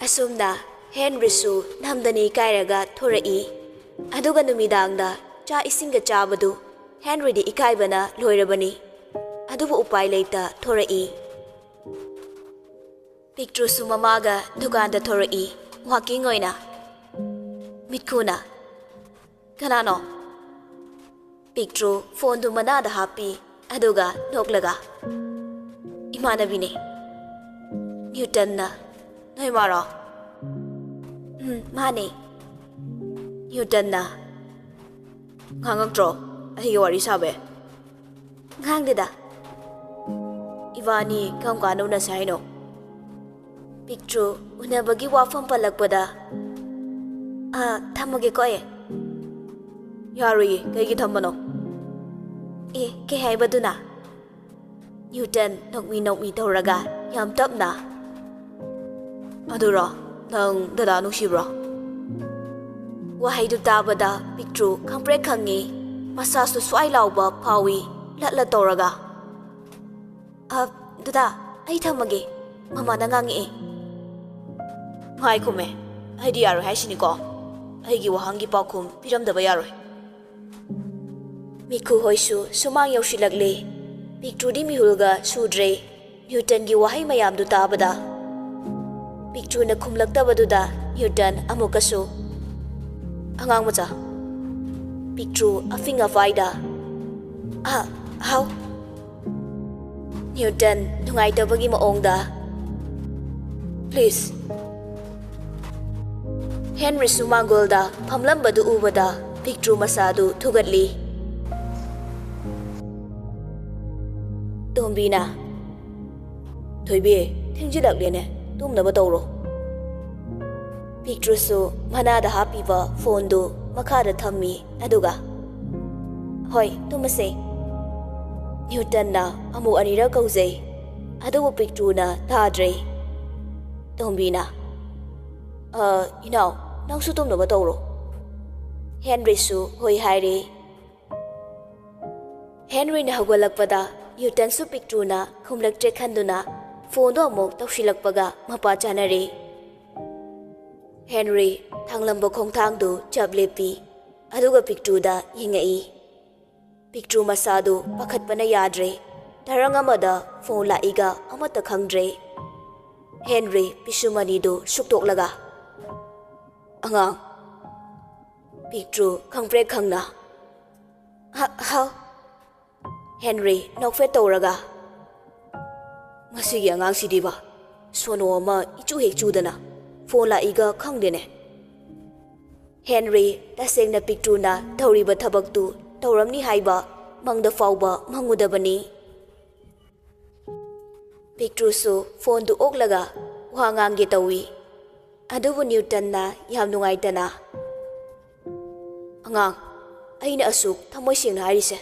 Asumna Henrysu namdani kairaga thorai aduga numidangda cha isinga chabadu Henry di ikaibana loirabani adubu upai leita thorai Picture su mamaga dukanda thorai walking oina mitkuna kanano Picture phone du manada happy aduga noklaga imanabine Newton na Noi maro mane Newton na ngangakdro ahi wari sabe ngangdeda Ivani kam kanu na saino Picture unabagi wafam palakpada thamage ko yari kaigi thamano ke haibaduna Newton nokmi tawraga yam tapna Adura nang dada nusibra Wahai du tabada Picture kangpre kangi masasu swai lauba pawi latla toraga dada ai thamage mama nangangi Ngai kume ai di yaro haisini ko ai gi wahangi pakhum piram daba yaro Miku hoisu sumang yausilagle Picture di mihulga sudre Newton gi wahai mayam du tabada Picture na khumlaktabaduda Newton amukasu angang macha Picture afinga faida how Newton nungai tabagi maongda Please Henry sumangolda phamlambadu ubada Picture masadu thugatli Tombina Thoibe thingjilaklene tumnaba tawro Picture su manada hapiba phone du makhada thammi aduga Hoi tumase Newton na amu anira kauzei adugo Picture na tadre Tombina nang su tumnaba tawro Henry su hoi haire Henry na hagwalakpada Newton su Picture na khumlaktre khanduna phone do amok tawsilakpaga mapa chanare Henry thanglamba khongthang du chaplepi aduga Picture da yingai Picture masadu pakhatpana yadre tarang amada phone la iga amata khangdre Henry pisumani du suktoklaga angang Picture khangpre khangna how Henry nokfe tawraga Masigi angang sidiba sono ama ichu hek chudana phone la iga khangdene Henry tasengna Picture na thawriba thabak tu tawramni haiba mangda fawba mangudabani Picture su phone du oklaga wangang ge tawi adubu Newton na yam nungai tana angang aina asuk thamoi singna harise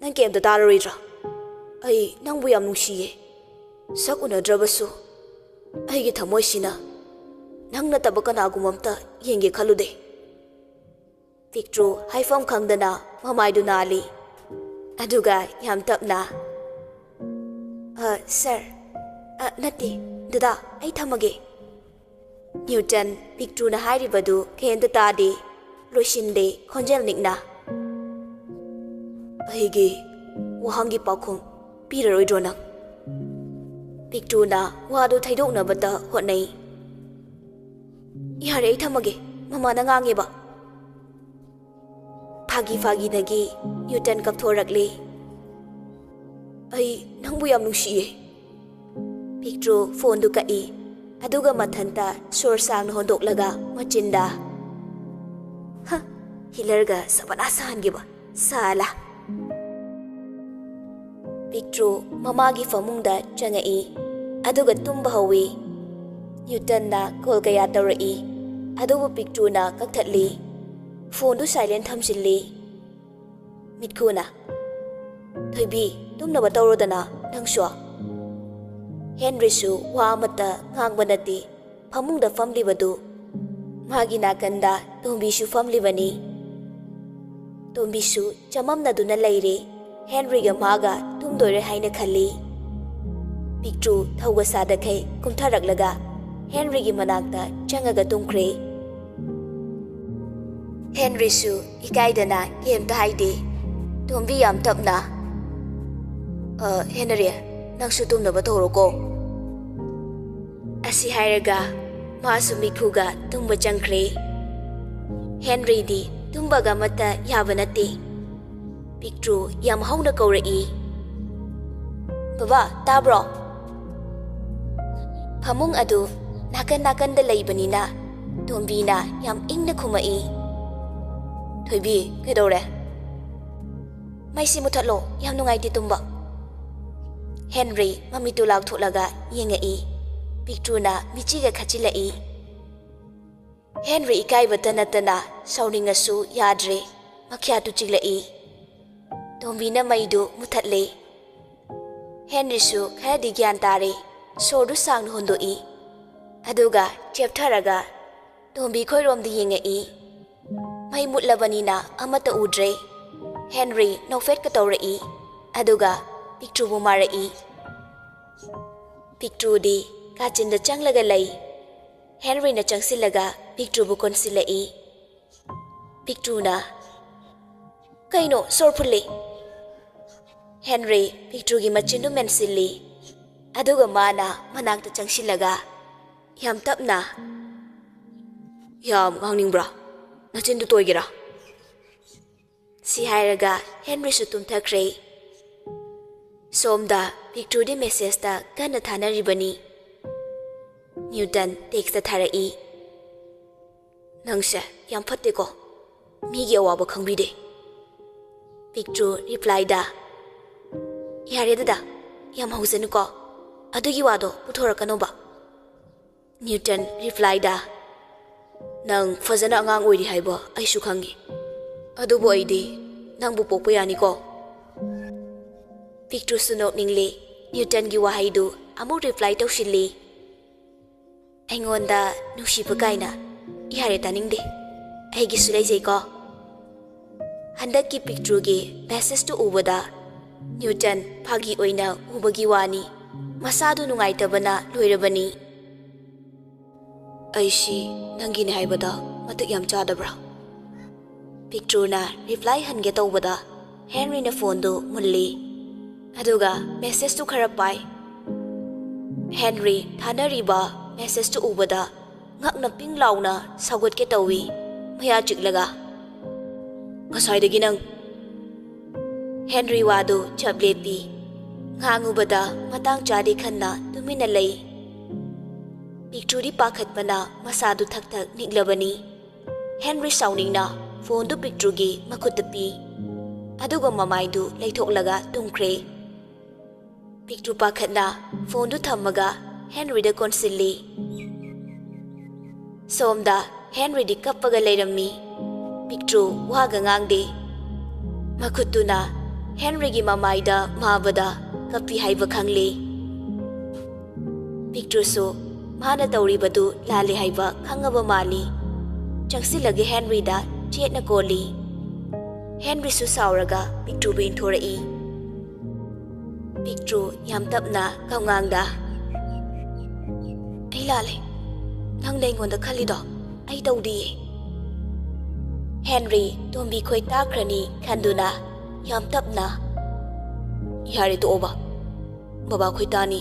nang kemta tararoidra ai nangbu yam nungsiye sak unadrabasu aigi thamoi sina nangna tabakana agumamta yenge khalude Picture haifam khangdana mamaidu nali aduga yam tapna sir nati dada ai thamage Newton Picture na hairibadu khenda tadi loisinde khonjel nikna aigi wahangi pakhum piraroidro nang Picture na wadu thaidokna bata hotnai yare ai thamage mama na ngange ba phagi nagi Newton kapthorakle ai nangbu yam nungsiye Picture phone du kai aduga mathanta sor sang hondoklaga machinda hilarga sabana sange ba sala Picture mamagi famungda changai aduga tumba hawi Newton na kol kaya tawrai adubu Picture na kakthatli phone du silent thamsilli mitkuna thoibi tumnaba tawrodana nangswa Henry su wa mata ngangbanati famungda famlibadu magi nakanda tombi su famlibani tombi su chamamna duna laire Henry ga maga tumdore haina khali Picture thauga sada kai kumtharak laga Henrygi manakta changaga tumkhre. Henry su ikaidana kemta haide. Tombi yam tapna. Henry, nangsu tumnaba toroko. Asi hairaga masu mikhuga tumba changkhre. Henry di tumbaga mata yabanate. Pictru yam hauna kaurai. Baba, tabro. Phamung adu nakan da laibanina. Tombi na yam ingna khumai. Thoibi, kedore. Maisi muthatlo yam nungai di tumba. Henry mamitu laugtholaga yengai. Pictru na michiga khachilai. Henry ikai batanatana sauningasu yadre. Makhyatu chiglai. Tombi na maidu muthatle. Henry su kharadi gyan tare. Sordu sang hondoi. Aduga cheptharaga. Tombi khoirom di yengai. Mai mutlabanina amata udre. Henry nofet ka tawrai. Aduga Pictru bu marai. Pictru di kachinda changlaga lai. Henry na changsilaga Pictru bu konsilai. Pictru na kaino sorphule. Henry Pictru gi machindu mensili. Aduga mana manakta changsilaga. Yam tapna. Yam ngangningbra. Nachindu toigira. Si hairaga Henry su tumthakre. Somda Pictru di message ta kana thanaribani. Newton text ta tharai. Nangsa yam phatte ko. Migi awaba khangbide. Pictru reply da. Yare da yam hausanu ko. Adugi wado puthorakano ba. Newton reply da. Nang fazana angang oiri haiba aisu khangi. Adubo aidi nangbu pokpa yani ko. Pictru sunok ningle Newton gi wahaidu amuk reply tawshili. Aingonda nushiba kaina ihare taningde. Aigi sulaijai ko. Handaki Pictru gi message to ubada Newton phagi oina ubagi wani. Masadu nungaitabana loirabani. Aishi nangine haibada matak yam chadabra. Pictru na reply hange tawbada Henry na phone do mulli. Aduga message to kharapai. Henry thanariba message to ubada ngakna ping launa sagot ke tawi maya chiglaga. Ngasaidagi nang Henry wado chablepi. Ngangubada matang chadi khanna tumina lay. Pictru di pakhatpana masadu thak niglabani. Henry sauningna phone du Pictru gi makhutapi. Aduga mamaidu laithoklaga tumkhre. Pictru pakhatna phone du thammaga Henry da konsilli. Somda Henry di kappaga leirammi. Pictru waga ngangde. Makhutuna Henry gi mamaida mabada kapi haiba khangli. Pictru su mana tawribadu lali haiba khangaba mali. Changsilagi Henry da chetna koli. Henry su sauraga Pictru bin thorai. Pictru yam tapna kaungangda. Ai lale. Nang dai ngonda khalido. Ai tawdi. Henry tombi khoi takrani khanduna yam tapna. Yari to oba. Baba khoi tani.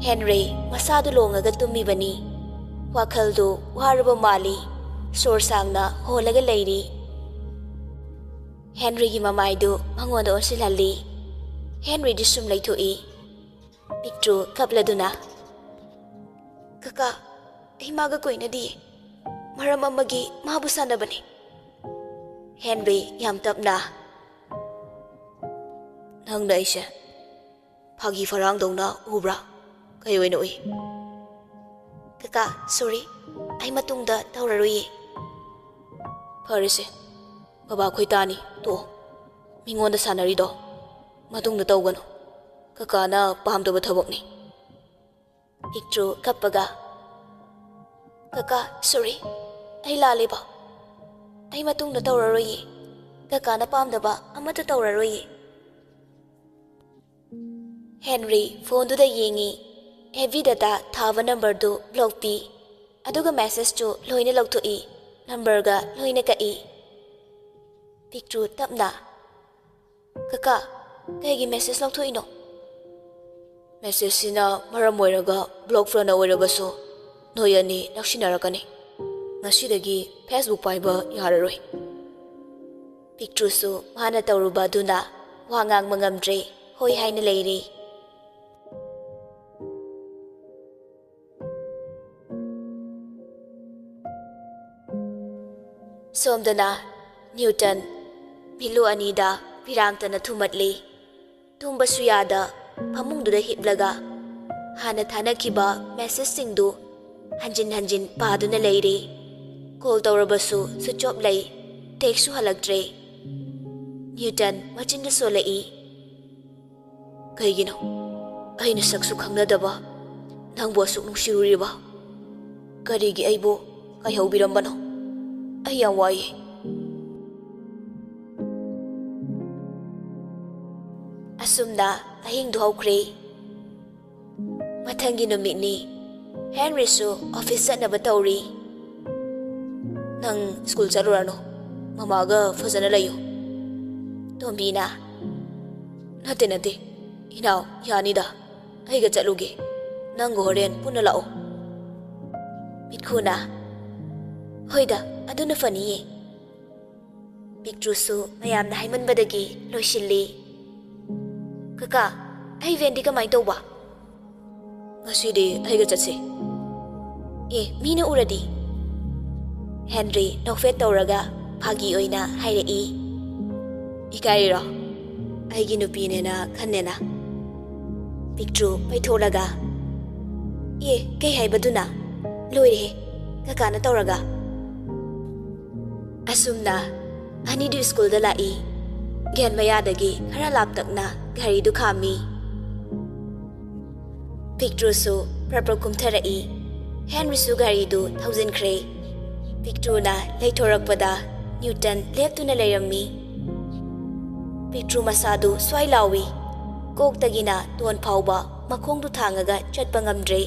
Henry masadu longaga tumibani. Wakhaldu waraba mali. Sorsangna holaga leiri. Henry gi mamaidu mangonda onsilali. Henry di sum laithoi. Pictru kapladuna. Kaka, imaga koina di. Maram amagi mahabusana bani. Henry yam tapna. Nang da isha. Phagi farang dongna ubra. Kayo ino eh. Kaka, sorry. Ay matungda tauraroi. Parise. Baba khoi tani to. Mingonda sanari do. Matungda tawgano. Kaka na pahamdaba thabok ni. Pictru kappaga. Kaka, sorry. Ay lali ba? Ay matungda tauraroi. Kaka na pahamdaba amata tauraroi. Henry phone do da yengi. heavy data thava number do block pi aduga message to loina lawthoi number ga loina ka I picture tapna kaka kaigi message lawthoi no message sina maram oiraga block friend oiraga so noyani naksinarakani ngasidagi Facebook paiba yararoi picture so mana tawruba duna wangang mangamdre hoi haina leiri somdana Newton milu anida pirangtana thumatli tumba suyada pamungduda hiplaga hana thanakiba message singdu hanjin paduna leiri call tawrabasu switch off lei text su halaktre Newton machinda solai kaigino aina saksu khangnadaba nangbo asuk nungsiruriba karigi aibo kai haubirambano ayang wai asumna ahing du haukre mathangi numit ni Henry su office na batawri nang school charurano mamaga fazana layo tombina nate inaw yanida aiga chaluge nang horen punna lao mitkuna hoida aduna faniye picture su mayam na haiman badagi loishilli kaka ai vendi kamai toba ngasidi aiga chatse mina uradi Henry nokfet tawraga phagi oina hairei ikaira aigi nupine na khannena picture paitholaga kei haibaduna loire kaka na tawraga asumna anidu school da lai gyan mayadagi khara laptakna gari du khami picture so proper kumtharai Henry su gari du 1000 kre picture na leithorakpada Newton leptuna lerami picture masadu swai lawi koktagina ton phauba makhong du thangaga chatpa ngamdre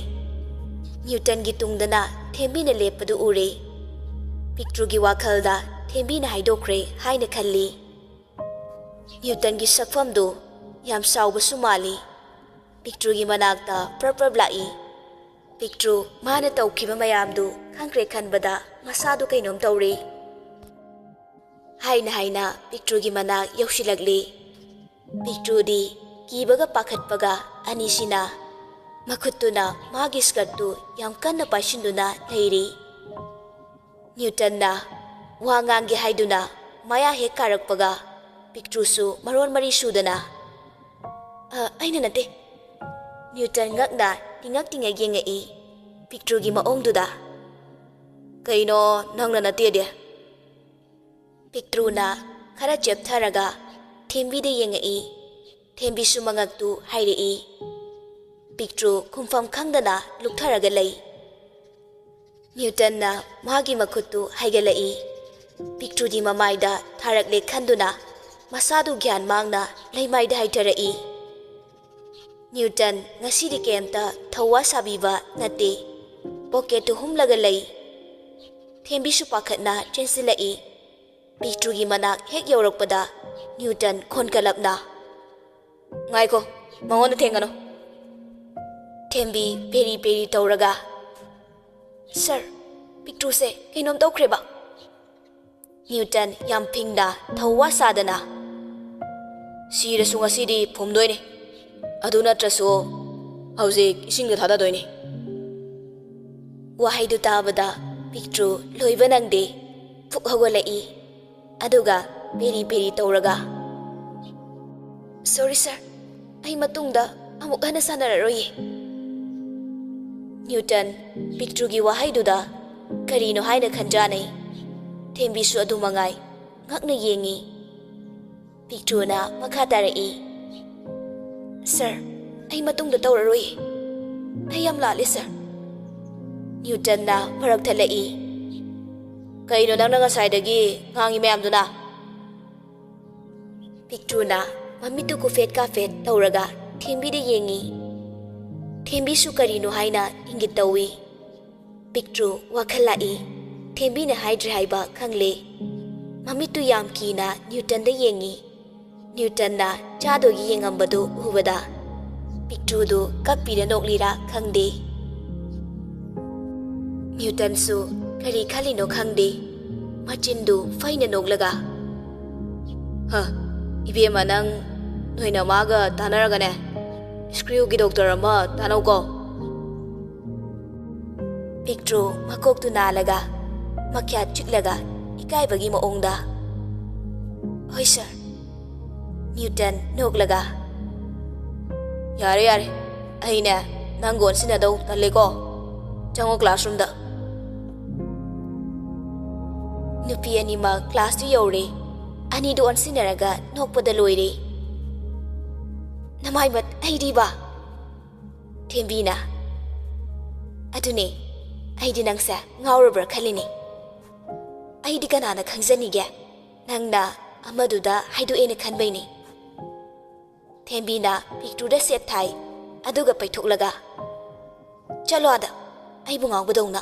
Newton gi tungdana thembina lepadu ure picture gi wakhalda thembina haidokre haina khalli Newton gi sakfam do yam sauba sumali picture gi manakta proper blai picture mana tawkiba mayam do khangkre khanbada masadu kainom tawri haina picture gi manak yausilagli picture di kibaga pakhatpaga anisina makhutuna magi skatu yam kanna paishinduna leiri Newton na wangangi haiduna maya he karakpaga picture su maron mari sudana aina nate Newton ngakna tingak yengai picture gi maong duda kaino nangna nate de picture na khara cheptharaga thembi de yengai thembi su mangaktu hairei picture khumfam khangdana luktharaga lei Newton na magi makhutu haigalai picture di mamaida tharakle khanduna masadu gyan mangna leimaida haitarai Newton ngasidi kemta thawa sabiba nate pocket humlaga lei thembi su pakhatna chensilai picture gi manak hek yaurakpada Newton khonkalapna ngaiko mangon thengano thembi peri tawraga sir picture se kainom tawkreba Newton yam phingda thawa sadana sira sunga sidi phomdoine aduna traso hauzik isingda thada doine wahaidu tabada picture loiba nangde phuk hagolai aduga peri tawraga sorry sir ai matungda amuk hana sanararoye Newton picture gi wahaiduda karino haina khanjanai thembi su adu mangai ngakna yengi picture na makha tarai sir ai matungda tawraroi ai yam lale sir Newton na marak thalai kaino nangna ngasaidagi ngangi mayamduna picture na mamitu ko fet ka fet tawraga thembi de yengi ꯊꯦꯝꯕꯤꯁꯨ ꯀꯔꯤꯅꯣ ꯍꯥꯏꯅ ꯏꯪꯒꯤꯠ ꯇꯧꯏ꯫ ꯄꯤꯛꯇ꯭ꯔꯨ ꯋꯥꯈꯜ ꯂꯥꯛꯏ꯫ ꯊꯦꯝꯕꯤꯅ ꯍꯥꯏꯗ꯭ꯔꯦ ꯍꯥꯏꯕ ꯈꯪꯂꯦ꯫ ꯃꯃꯤꯠꯇꯨ ꯌꯥꯝ ꯀꯤꯅ ꯅ꯭ꯌꯨꯇꯟꯗ ꯌꯦꯡꯉꯤ꯫ ꯅ꯭ꯌꯨꯇꯟꯅ ꯆꯥꯗꯣꯏꯒꯤ ꯌꯦꯡꯉꯝꯕꯗꯨ ꯎꯕꯗ ꯄꯤꯛꯇ꯭ꯔꯨꯗꯨ ꯀꯞꯄꯤꯔ ꯅꯣꯛꯂꯤꯔꯥ ꯈꯪꯗꯦ꯫ ꯅ꯭ꯌꯨꯇꯟꯁꯨ ꯀꯔꯤ ꯈꯜꯂꯤꯅꯣ ꯈꯪꯗꯦ꯫ ꯃꯆꯤꯟꯗꯨ ꯐꯩꯅ ꯅꯣꯛꯂꯒ ꯏꯕꯦꯝꯃ ꯅꯪ ꯅꯣꯏ ꯅꯃꯥꯒ ꯇꯥꯟꯅꯔꯒꯅꯦ ꯁ꯭ꯀ꯭ꯔꯤꯌꯨꯒꯤ ꯗꯣꯛꯇꯔ ꯑꯃ ꯇꯥꯟꯅꯧꯀꯣ꯫ ꯄꯤꯛꯇ꯭ꯔꯨ ꯃꯀꯣꯛꯇꯨ ꯅꯥꯜꯂꯒ ꯃꯈ꯭ꯌꯥꯠ ꯆꯤꯛꯂꯒ ꯏꯀꯥꯏꯕꯒꯤ ꯃꯑꯣꯡꯗ ꯍꯣꯏ ꯁꯔ꯫ ꯅ꯭ꯌꯨꯇꯟ ꯅꯣꯛꯂꯒ ꯌꯥꯔꯦ ꯌꯥꯔꯦ ꯑꯩꯅꯦ ꯅꯪ ꯒꯣꯟꯁꯤꯟꯅꯗꯧ ꯇꯜꯂꯦꯀꯣ꯫ ꯆꯪꯉꯣ ꯀ꯭ꯂꯥꯁꯔꯨꯝꯗ꯫ ꯅꯨꯄꯤ ꯑꯅꯤꯃꯛ ꯀ꯭ꯂꯥꯁꯇꯨ ꯌꯧꯔꯦ꯫ ꯑꯅꯤꯗꯨ ꯑꯣꯟꯁꯤꯟꯅꯔꯒ ꯅꯣꯛꯄꯗ ꯂꯣꯏꯔꯦ꯫ ꯅꯃꯥꯏꯃꯠ ꯑꯩꯗꯤꯕ꯫ ꯊꯦꯝꯕꯤꯅ ꯑꯗꯨꯅꯦ ꯑꯩꯗꯤ ꯅꯪꯁꯦ ꯉꯥꯎꯔꯕ꯭ꯔꯥ ꯈꯜꯂꯤꯅꯤ꯫ ꯑꯩꯗꯤ ꯀꯅꯥꯅ ꯈꯪꯖꯅꯤꯒꯦ ꯅꯪꯅ ꯑꯃꯗꯨꯗ ꯍꯥꯏꯗꯣꯛꯑꯦꯅ ꯈꯟꯕꯩꯅꯤ꯫ ꯊꯦꯝꯕꯤꯅ ꯄꯤꯛꯇ꯭ꯔꯨꯗ ꯁꯦꯠ ꯊꯥꯏ ꯑꯗꯨꯒ ꯄꯩꯊꯣꯛꯂꯒ ꯆꯠꯂꯣ ꯑꯗ ꯑꯩꯕꯨ ꯉꯥꯎꯕꯗꯧꯅ꯫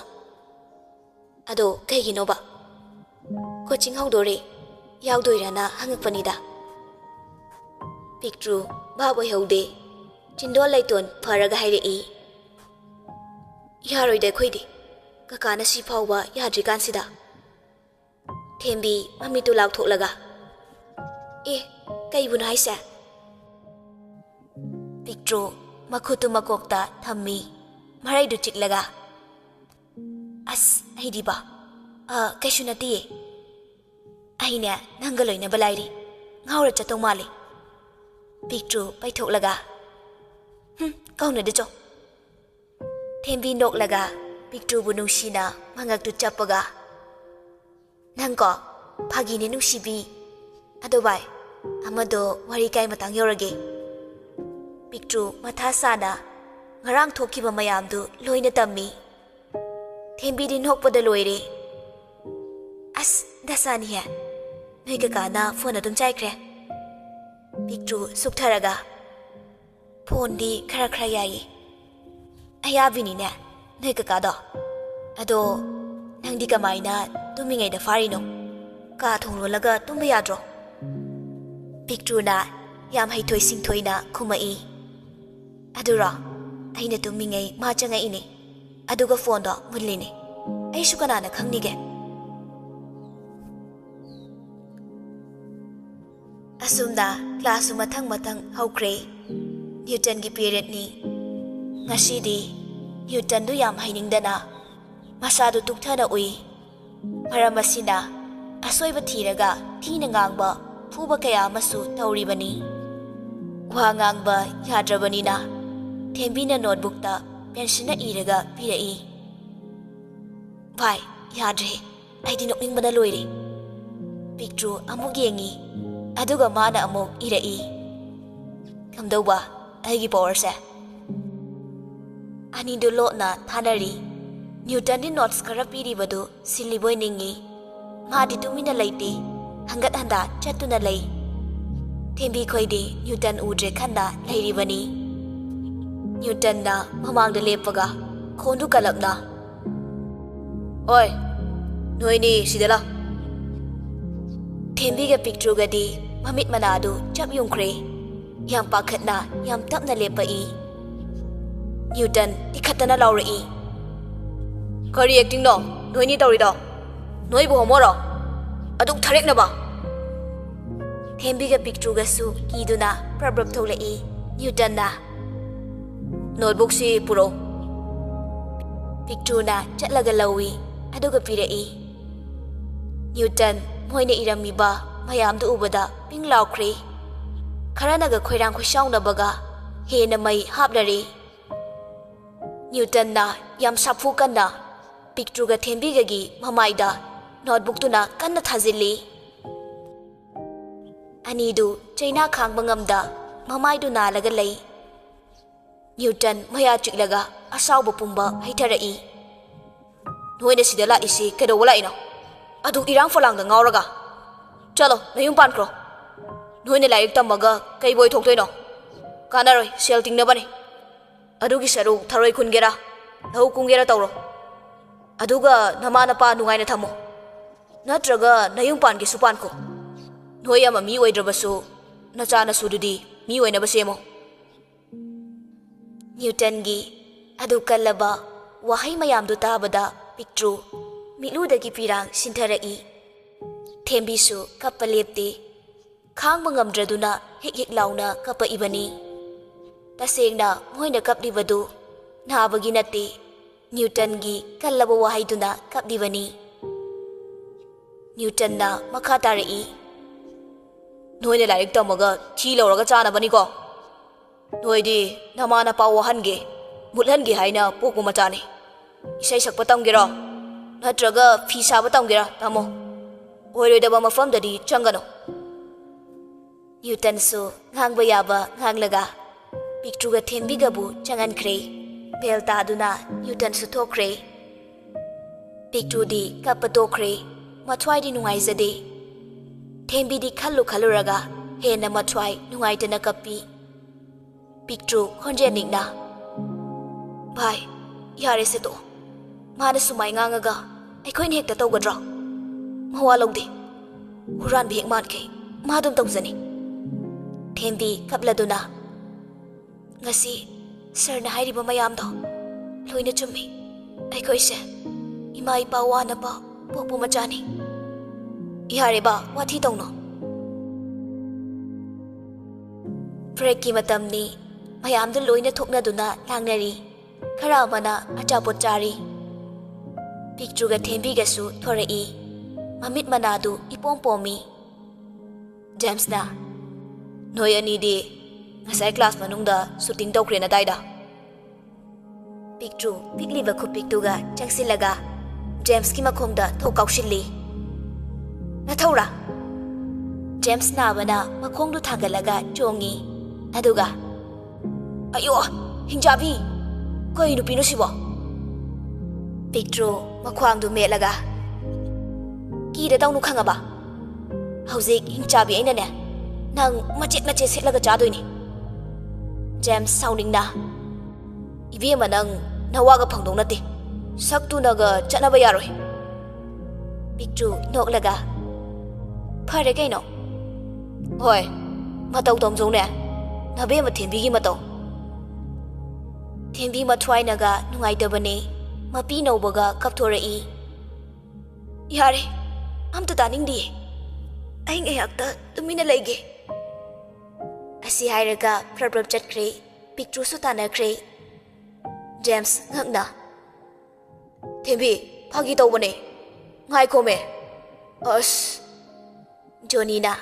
ꯑꯗꯣ ꯀꯩꯒꯤꯅꯣꯕ? ꯀꯣꯆꯤꯡ ꯍꯧꯗꯣꯔꯦ ꯌꯥꯎꯗꯣꯏꯔꯥꯅ ꯍꯪꯉꯛꯄꯅꯤꯗ꯫ ꯄꯤꯛꯇ꯭ꯔꯨ ꯚꯥꯞ ꯑꯣꯏꯍꯧꯗꯦ꯫ ꯆꯤꯟꯗꯣꯜ ꯂꯩꯇꯣꯟ ꯐꯔꯒ ꯍꯥꯏꯔꯛꯏ ꯌꯥꯔꯣꯏꯗ ꯑꯩꯈꯣꯏꯗꯤ ꯀꯀꯥꯅ ꯁꯤ ꯐꯥꯎꯕ ꯌꯥꯗ꯭ꯔꯤꯀꯥꯟꯁꯤꯗ꯫ ꯊꯦꯝꯕꯤ ꯃꯃꯤꯠꯇꯨ ꯂꯥꯎꯊꯣꯛꯂꯒ ꯀꯩꯕꯨꯅꯣ ꯍꯥꯏꯁꯦ? ꯄꯤꯛꯇ꯭ꯔꯨ ꯃꯈꯨꯠꯇꯨ ꯃꯀꯣꯛꯇ ꯊꯝꯃꯤ ꯃꯔꯩꯗꯨ ꯆꯤꯛꯂꯒ ꯑꯁ ꯑꯩꯗꯤꯕ ꯀꯩꯁꯨ ꯅꯠꯇꯦꯌꯦ꯫ ꯑꯩꯅꯦ ꯅꯪꯒ ꯂꯣꯏꯅꯕ ꯂꯥꯏꯔꯤ ꯉꯥꯎꯔ ꯆꯠꯇꯧ ꯃꯥꯜꯂꯤ꯫ ꯄꯤꯛꯇ꯭ꯔꯨ ꯄꯩꯊꯣꯛꯂꯒ ꯀꯧꯅꯗꯆꯣ꯫ ꯊꯦꯝꯕꯤ ꯅꯣꯛꯂꯒ ꯄꯤꯛꯇ꯭ꯔꯨꯕꯨ ꯅꯨꯡꯁꯤꯅ ꯃꯉꯛꯇꯨ ꯆꯞꯄꯒ ꯅꯪꯀꯣ ꯐꯥꯒꯤꯅꯦ ꯅꯨꯡꯁꯤꯕꯤ꯫ ꯑꯗꯣ ꯚꯥꯏ ꯑꯃꯗꯣ ꯋꯥꯔꯤ ꯀꯥꯏ ꯃꯇꯥꯡ ꯌꯧꯔꯒꯦ? ꯄꯤꯛꯇ꯭ꯔꯨ ꯃꯊꯥ ꯁꯥꯅ ꯉꯔꯥꯡ ꯊꯣꯛꯈꯤꯕ ꯃꯌꯥꯝꯗꯨ ꯂꯣꯏꯅ ꯇꯝꯃꯤ꯫ ꯊꯦꯝꯕꯤꯗꯤ ꯅꯣꯛꯄꯗ ꯂꯣꯏꯔꯦ꯫ ꯑꯁ ꯗꯁꯥꯅꯤꯍꯦ ꯅꯣꯏ ꯀꯀꯥꯅ ꯐꯣꯟ ꯑꯗꯨꯝ ꯆꯥꯏꯈ꯭ꯔꯦ꯫ ꯄꯤꯛꯇ꯭ꯔꯨ ꯁꯨꯛꯊꯔꯒ ꯐꯣꯟꯗꯤ ꯈꯔ ꯈꯔ ꯌꯥꯏꯌꯦ꯫ ꯑꯌꯥꯕꯤꯅꯤꯅꯦ ꯅꯣꯏ ꯀꯀꯥꯗꯣ꯫ ꯑꯗꯣ ꯅꯪꯗꯤ ꯀꯃꯥꯏꯅ ꯇꯨꯝꯃꯤꯉꯩꯗ ꯐꯥꯔꯤꯅꯣ? ꯀꯥ ꯊꯣꯡ ꯂꯣꯜꯂꯒ ꯇꯨꯝꯕ ꯌꯥꯗ꯭ꯔꯣ? ꯄꯤꯛꯇ꯭ꯔꯨꯅ ꯌꯥꯝ ꯍꯩꯊꯣꯏ ꯁꯤꯡꯊꯣꯏꯅ ꯈꯨꯝꯃꯛꯏ ꯑꯗꯨꯔꯣ ꯑꯩꯅ ꯇꯨꯝꯃꯤꯉꯩ ꯃꯥ ꯆꯪꯉꯛꯏꯅꯦ ꯑꯗꯨꯒ ꯐꯣꯟꯗꯣ ꯃꯨꯠꯂꯤꯅꯦ꯫ ꯑꯩꯁꯨ ꯀꯅꯥꯅ ꯈꯪꯅꯤꯒꯦ? ꯑꯁꯨꯝꯅ ꯀ꯭ꯂꯥꯁꯁꯨ ꯃꯊꯪ ꯃꯊꯪ ꯍꯧꯈ꯭ꯔꯦ꯫ ꯅ꯭ꯌꯨꯇꯟꯒꯤ ꯄꯤꯔꯤꯌꯠꯅꯤ꯫ ꯉꯁꯤꯗꯤ ꯅ꯭ꯌꯨꯇꯟꯗꯨ ꯌꯥꯝ ꯍꯩꯅꯤꯡꯗꯅ ꯃꯁꯥꯗꯨ ꯇꯨꯛꯊꯅ ꯎꯏ꯫ ꯃꯔꯝ ꯑꯁꯤꯅ ꯑꯁꯣꯏꯕ ꯊꯤꯔꯒ ꯊꯤꯅ ꯉꯥꯡꯕ ꯐꯨꯕ ꯀꯌꯥ ꯑꯃꯁꯨ ꯇꯧꯔꯤꯕꯅꯤ꯫ ꯋꯥ ꯉꯥꯡꯕ ꯌꯥꯗ꯭ꯔꯕꯅꯤꯅ ꯊꯦꯝꯕꯤꯅ ꯅꯣꯠꯕꯨꯛꯇ ꯄꯦꯟꯁꯤꯜꯅ ꯏꯔꯒ ꯄꯤꯔꯛꯏ꯫ ꯚꯥꯏ ꯌꯥꯗ꯭ꯔꯦ ꯑꯩꯗꯤ ꯅꯣꯛꯅꯤꯡꯕꯅ ꯂꯣꯏꯔꯦ꯫ ꯄꯤꯛꯇ꯭ꯔꯨ ꯑꯃꯨꯛ ꯌꯦꯡꯉꯤ ꯑꯗꯨꯒ ꯃꯥꯅ ꯑꯃꯨꯛ ꯏꯔꯛꯏ ꯀꯝꯗꯧꯕ ꯑꯩꯒꯤ ꯄꯋꯥꯔꯁꯦ? ꯑꯅꯤꯗꯨ ꯂꯣꯠꯅ ꯊꯥꯅꯔꯤ꯫ ꯅ꯭ꯌꯨꯇꯟꯗꯤ ꯅꯣꯠꯁ ꯈꯔ ꯄꯤꯔꯤꯕꯗꯨ ꯁꯤꯜꯂꯤꯕꯣꯏ ꯅꯤꯡꯉꯤ꯫ ꯃꯥꯗꯤ ꯇꯨꯃꯤꯟꯅ ꯂꯩꯇꯦ ꯍꯪꯒꯠ ꯍꯟꯗꯥ ꯆꯠꯇꯨꯅ ꯂꯩ꯫ ꯊꯦꯝꯕꯤ ꯈꯣꯏꯗꯤ ꯅ꯭ꯌꯨꯇꯟ ꯎꯗ꯭ꯔꯦ ꯈꯟꯅ ꯂꯩꯔꯤꯕꯅꯤ꯫ ꯅ꯭ꯌꯨꯇꯟꯅ ꯃꯃꯥꯡꯗ ꯂꯦꯞꯄꯒ ꯈꯣꯟꯗꯨ ꯀꯜꯂꯞꯅ ꯑꯣꯏ ꯅꯣꯏꯅꯤ ꯁꯤꯗ ꯂꯥ꯫ ꯊꯦꯝꯕꯤꯒ ꯄꯤꯛꯇ꯭ꯔꯨꯒꯗꯤ ꯃꯃꯤꯠ ꯃꯅꯥꯗꯨ ꯆꯞ ꯌꯨꯡꯈ꯭ꯔꯦ꯫ ꯌꯥꯝ ꯄꯥꯈꯠꯅ ꯌꯥꯝ ꯇꯞꯅ ꯂꯦꯞꯄꯛꯏ꯫ ꯅ꯭ꯌꯨꯇꯟ ꯇꯤꯈꯠꯇꯅ ꯂꯥꯎꯔꯛꯏ ꯀꯔꯤ ꯑꯦꯛꯇꯤꯡꯅꯣ ꯅꯣꯏꯅꯤ ꯇꯧꯔꯤꯗꯣ? ꯅꯣꯏꯕꯨ ꯍꯣꯃꯣꯔꯣ ꯑꯗꯨꯛ ꯊꯔꯦꯛꯅꯕ? ꯊꯦꯝꯕꯤꯒ ꯄꯤꯛꯇ꯭ꯔꯨꯒꯁꯨ ꯀꯤꯗꯨꯅ ꯄ꯭ꯔꯞ ꯊꯣꯛꯂꯛꯏ꯫ ꯅ꯭ꯌꯨꯇꯟꯅ ꯅꯣꯠꯕꯨꯛꯁꯤ ꯄꯨꯔꯛꯎ꯫ ꯄꯤꯛꯇ꯭ꯔꯨꯅ ꯆꯠꯂꯒ ꯂꯧꯏ ꯑꯗꯨꯒ ꯄꯤꯔꯛꯏ꯫ ꯅ꯭ꯌꯨꯇꯟ ꯃꯣꯏꯅ ꯏꯔꯝꯃꯤꯕ ꯃꯌꯥꯝꯗꯨ ꯎꯕꯗ ꯄꯤꯡ ꯂꯥꯎꯈ꯭ꯔꯦ꯫ ꯈꯔꯅꯒ ꯈꯣꯏꯔꯥꯡ ꯈꯣꯏꯁꯥꯎꯅꯕꯒ ꯍꯦꯟꯅ ꯃꯩ ꯍꯥꯞꯂꯔꯦ꯫ ꯅ꯭ꯌꯨꯇꯟꯅ ꯌꯥꯝ ꯁꯥꯐꯨ ꯀꯟꯅ ꯄꯤꯛꯇ꯭ꯔꯨꯒ ꯊꯦꯝꯕꯤꯒꯒꯤ ꯃꯃꯥꯏꯗ ꯅꯣꯠꯕꯨꯛꯇꯨꯅ ꯀꯟꯅ ꯊꯥꯖꯤꯜꯂꯤ꯫ ꯑꯅꯤꯗꯨ ꯆꯩꯅꯥ ꯈꯥꯡꯕ ꯉꯝꯗ ꯃꯃꯥꯏꯗꯨ ꯅꯥꯜꯂꯒ ꯂꯩ꯫ ꯅ꯭ꯌꯨꯇꯟ ꯃꯌꯥ ꯆꯤꯛꯂꯒ ꯑꯁꯥꯎꯕ ꯄꯨꯝꯕ ꯍꯩꯊꯔꯛꯏ ꯅꯣꯏꯅ ꯁꯤꯗ ꯂꯥꯛꯏꯁꯤ ꯀꯩꯗꯧꯕ ꯂꯥꯛꯏꯅꯣ? ꯑꯗꯨꯛ ꯏꯔꯥꯡ ꯐꯂꯥꯡꯗ ꯉꯥꯎꯔꯒ ꯆꯠꯂꯣ ꯅꯌꯨꯝ ꯄꯥꯟꯈ꯭ꯔꯣ꯫ ꯅꯣꯏꯅ ꯂꯥꯏꯔꯤꯛ ꯇꯝꯃꯒ ꯀꯩꯕꯨ ꯑꯣꯏꯊꯣꯛꯇꯣꯏꯅꯣ? ꯀꯥꯟꯅꯔꯣꯏ ꯁꯦꯜ ꯇꯤꯡꯅꯕꯅꯤ꯫ Adugi saru tharoi khungera lau kungera tawro aduga nama napa nungaina thamo natraga nayung pan gi supan ko noi ama mi oidrabasu nacha na sududi mi oina basemo Newton gi adu kallaba wahai mayam du tabada pictru miludagi pirang sintherai thembi su kapalepte khang mangamdraduna hek hek launa kapa ibani tasengna moina kaplibadu nabagi nate Newton gi kallaba wahai duna kaplibani Newton na makha tarai noine lairik tamaga thi lauraga chana bani ko noidi namana paw hange mulhange haina poku machani isai sakpa tamgera natraga fi saba tamgera tamo oiroidaba mafam dadi changano Newton su ngangba yaba nganglaga pictuga thembigabu changankre belta aduna Newton su thokre pictu di kapatokre mathwai di nungaizade thembi di khaluraga hena mathwai nungaitana kapi pictu khonje nikna bhai yare se to mana sumai ngangaga aikhoin hekta tawgadra mawa lawde huran bi hekman ke madum tawzani thembi kapladuna ngasi sarna hairiba mayam do loina chummi aikhoi se ima ipa wana ba pokpu machani yare ba wathi tawno break ki matamni mayam du loina thokna duna langnari khara mana achapot chari picture ga thembi ga su thorai mamit manadu ipom pomi James na noi ani di ngasai class manungda shooting tawkre na daida picture pikli ba khu pictuga changsilaga James ki makhomda thokaushili na thora James na bana makhongdu thagalaga chongi aduga ayo hinjabi koi nu pino sibo picture makhwangdu melaga ki da tawnu khangaba hauzik hinjabi aina ne nang machet setlaga chadoini James sounding na ibi manang nawaga phangdong nate saktu naga chanaba yaroi picture noklaga phare kaino hoi matau tomjong ne nabe ma thembi gi matau thembi mathwai naga nungai dabane mapi nobaga kapthorai yare amta taning di aing ayakta tumina laige asi hairaga prab chatkre picture su tanakre James ngakna thembi phagi tawbane ngai khome as Johnny na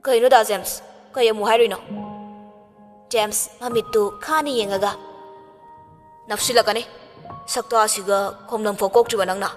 kaino da James kayamu hairino James mamitu khani yengaga nafsilakane sakto asiga khomnam fokok triba nangna